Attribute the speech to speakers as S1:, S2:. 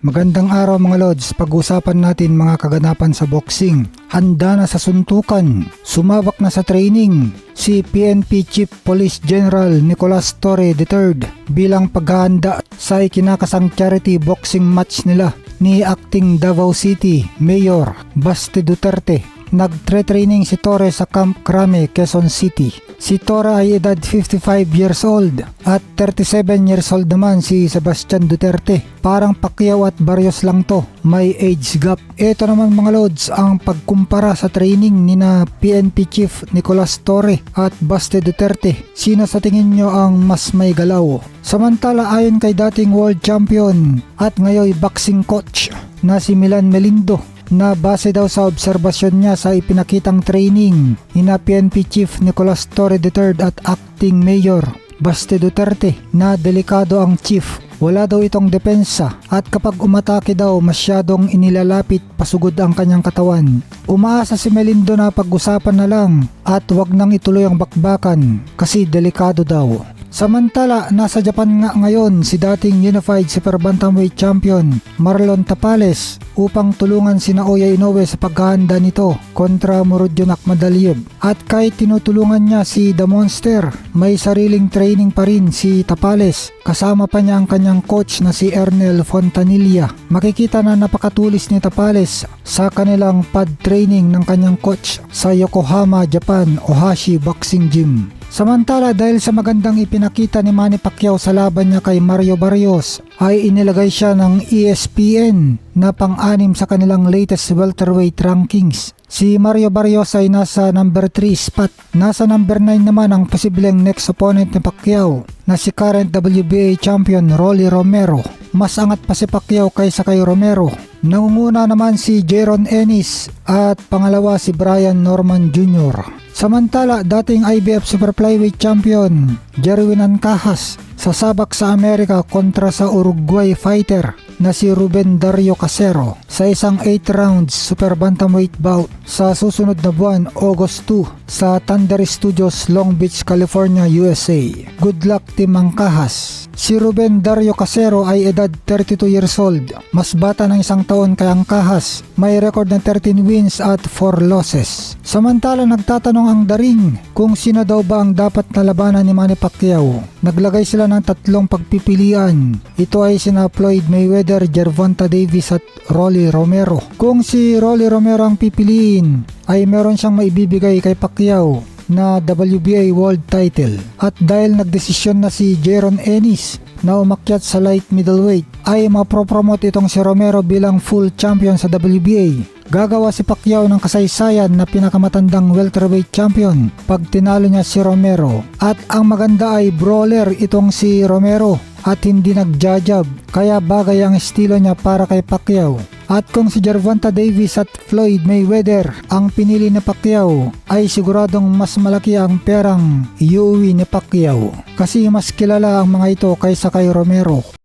S1: Magandang araw mga Lods, pag-usapan natin mga kaganapan sa boxing. Handa na sa suntukan, sumabak na sa training si PNP Chief Police General Nicolas Torre III bilang paghahanda sa ikinakasang charity boxing match nila ni Acting Davao City Mayor Baste Duterte. Nagtre-training si Torre sa Camp Crame, Quezon City. Si Torre ay edad 55 years old at 37 years old naman si Sebastian Duterte. Parang Pacquiao at Barrios lang to, may age gap. Ito naman mga Lods ang pagkumpara sa training ni na PNP Chief Nicolas Torre at Baste Duterte. Sino sa tingin nyo ang mas may galaw? Samantala ayon kay dating world champion at ngayon boxing coach na si Milan Melindo, na base daw sa obserbasyon niya sa ipinakitang training ni na PNP Chief Nicolas Torre III at Acting Mayor Baste Duterte na delikado ang chief. Wala daw itong depensa at kapag umatake daw masyadong inilalapit pasugod ang kanyang katawan. Umaasa si Melindo na pag-usapan na lang at wag nang ituloy ang bakbakan kasi delikado daw. Samantala, nasa Japan nga ngayon si dating Unified Super Bantamweight Champion Marlon Tapales upang tulungan si Naoya Inoue sa paghahanda nito kontra Murodjon Akhmadaliev. At kahit tinutulungan niya si The Monster, may sariling training pa rin si Tapales. Kasama pa niya ang kanyang coach na si Ernel Fontanilla. Makikita na napakatulis ni Tapales sa kanilang pad training ng kanyang coach sa Yokohama, Japan, Ohashi Boxing Gym. Samantala dahil sa magandang ipinakita ni Manny Pacquiao sa laban niya kay Mario Barrios ay inilagay siya ng ESPN na pang-anim sa kanilang latest welterweight rankings. Si Mario Barrios ay nasa number 3 spot. Nasa number 9 naman ang posibleng next opponent ni Pacquiao na si current WBA champion Rolly Romero. Mas angat pa si Pacquiao kaysa kay Romero. Nangunguna naman si Jaron Ennis at pangalawa si Brian Norman Jr. Samantala, dating IBF Super Flyweight Champion Jerwin Ancajas sasabak sa Amerika kontra sa Uruguay fighter na si Ruben Dario Casero sa isang 8 rounds Super Bantamweight bout sa susunod na buwan, August 2 sa Thunder Studios, Long Beach, California, USA. Good luck Team Ancajas. Si Ruben Dario Casero ay edad 32 years old, mas bata ng isang taon kay Ancajas. May record ng 13 wins at 4 losses. Samantala nagtatanong ang The Ring kung sino daw ba ang dapat na labanan ni Manny Pacquiao. Naglagay sila ng tatlong pagpipilian. Ito ay sina Floyd Mayweather, Gervonta Davis at Rolly Romero. Kung si Rolly Romero ang pipiliin ay meron siyang maibibigay kay Pacquiao na WBA World Title. At dahil nagdesisyon na si Jaron Ennis na umakyat sa light middleweight ay mapropromote itong si Romero bilang full champion sa WBA. Gagawa si Pacquiao ng kasaysayan na pinakamatandang welterweight champion pag tinalo niya si Romero. At ang maganda ay brawler itong si Romero at hindi nagjajab, kaya bagay ang estilo niya para kay Pacquiao. At kung si Gervonta Davis at Floyd Mayweather ang pinili ni Pacquiao ay siguradong mas malaki ang perang iuwi ni Pacquiao kasi mas kilala ang mga ito kaysa kay Romero.